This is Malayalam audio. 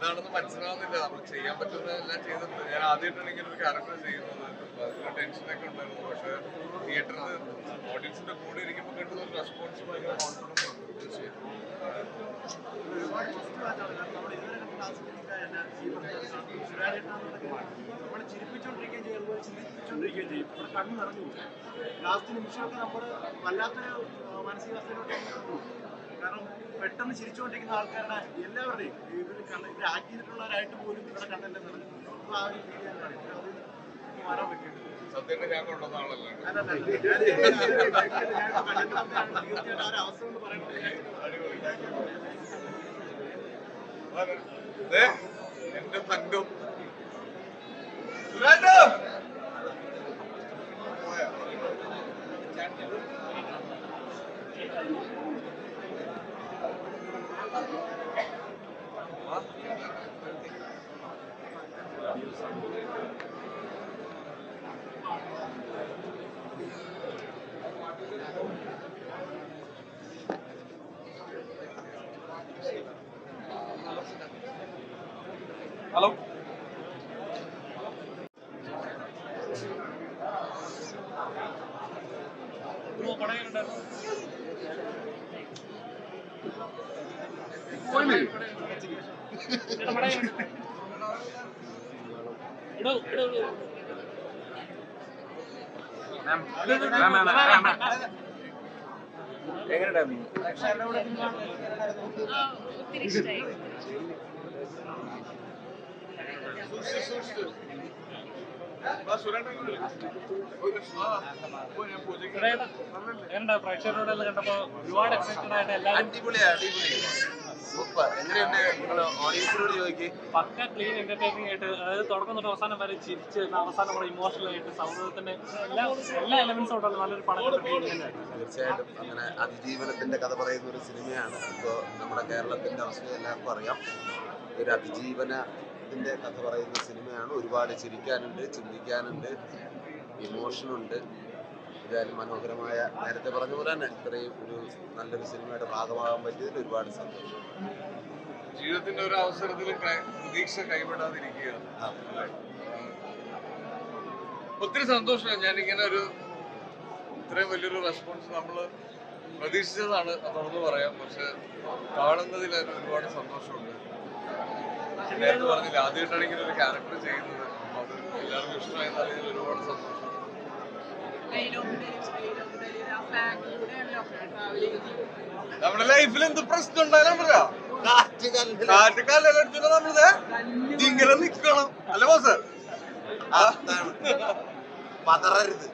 എന്താണെന്ന് മനസ്സിലാവുന്നില്ല. നമ്മൾ ചെയ്യാൻ പറ്റുന്ന എല്ലാം ചെയ്തിട്ടുണ്ട്. ഞാൻ ആദ്യമായിട്ടാണ് ഇങ്ങനെ ഒരു ക്യാരക്ടർ ചെയ്യുന്നത്. അതിന് ടെൻഷനൊക്കെ ഉണ്ടായിരുന്നു. പക്ഷേ തിയേറ്ററിൽ ഓഡിയൻസിന്റെ കൂടെ ഇരിക്കുമ്പോൾ കിട്ടുന്ന ഒരു റെസ്പോൺസ് ഭയങ്കര കോൺഫിഡൻസ് ഉണ്ട്. തീർച്ചയായും ചിരിപ്പിച്ചോണ്ടിരിക്കുകയും ചെയ്യുമ്പോൾ ചിന്തിപ്പിച്ചോണ്ടിരിക്കുകയും ചെയ്യും. നമ്മുടെ കണ്ണ് നിറഞ്ഞു പോകും. ലാസ്റ്റ് നിമിഷമൊക്കെ നമ്മൾ വല്ലാത്തൊരു മാനസികാവസ്ഥയിലോട്ട് പോകും. കാരണം പെട്ടെന്ന് ചിരിച്ചുകൊണ്ടിരിക്കുന്ന ആൾക്കാരുടെ എല്ലാവരുടെയും ഇവർ ഇവർ ആക്ട് ചെയ്തിട്ടുള്ളവരായിട്ട് പോലും ഇവരുടെ കണ്ണെല്ലാം നിറഞ്ഞു. അപ്പോൾ ആ ഒരു രീതിയാണ് മാറാൻ പറ്റിയത്. സത്യം ഞാൻ കൊണ്ടുവന്ന ആളല്ല. ആ ഒരു അവസ്ഥ എന്ന് പറയുന്നത് എന്റെ തങ്കം ഹലോ ഒത്തിരി ഇഷ്ടമായി. പ്രേക്ഷകരോടെല്ലാം കണ്ടപ്പോ ഒരുപാട് എക്സൈറ്റഡ് ആയിട്ട് എല്ലാവരും സൂപ്പർ. എങ്ങനെയുണ്ട് ഓഡിയൻസിനോട് ചോദിക്കും? പക്ക ക്ലീൻ എന്റർടൈനിങ് ആയിട്ട്, അതായത് തുടക്കം തൊട്ട് അവസാനം വരെ ചിരിച്ച് അവസാനം നമ്മുടെ ഇമോഷണൽ ആയിട്ട് സൗഹൃദത്തിന്റെ എല്ലാ എലമെന്റ്സും ഉണ്ടല്ലോ നല്ലൊരു പടം. തീർച്ചയായിട്ടും അങ്ങനെ അതിജീവനത്തിന്റെ കഥ പറയുന്ന ഒരു സിനിമയാണ്. ഇപ്പോൾ നമ്മുടെ കേരളത്തിന്റെ അവസ്ഥ എല്ലാവർക്കും അറിയാം. ഒരു അതിജീവനത്തിന്റെ കഥ പറയുന്ന സിനിമയാണ്. ഒരുപാട് ചിരിക്കാനുണ്ട്, ചിന്തിക്കാനുണ്ട്, ഇമോഷനുണ്ട്. എന്തായാലും മനോഹരമായ, നേരത്തെ പറഞ്ഞ പോലെ തന്നെ ഇത്രയും ഒരു നല്ലൊരു സിനിമയുടെ ഭാഗമാകാൻ പറ്റിയതിൽ ഒരുപാട് സന്തോഷം. ജീവിതത്തിന്റെ ഒരു അവസരത്തിൽ പ്രതീക്ഷ കൈവിടാതിരിക്കുക. ഒത്തിരി സന്തോഷമാണ്. ഞാനിങ്ങനെ ഒരു ഇത്രയും വലിയൊരു റെസ്പോൺസ് നമ്മൾ പ്രതീക്ഷിച്ചതാണ് തുറന്നു പറയാം. പക്ഷെ കാണുന്നതിൽ ഒരുപാട് സന്തോഷമുണ്ട്. നേരത്തെ പറഞ്ഞില്ല, ആദ്യമായിട്ടാണ് ഇങ്ങനെ ഒരു ക്യാരക്ടർ ചെയ്യുന്നത്. അത് എല്ലാവർക്കും ഇഷ്ടമായെന്ന് അറിയാൻ ഒരുപാട് സന്തോഷം. നമ്മുടെ ലൈഫിൽ എന്ത് പ്രശ്നം ഉണ്ടായാലും കാറ്റുകാലെടുത്തിട്ട് നമ്മളത് ഇങ്ങനെ നിക്കണം അല്ലേ ബോസ്? പതറരുത്.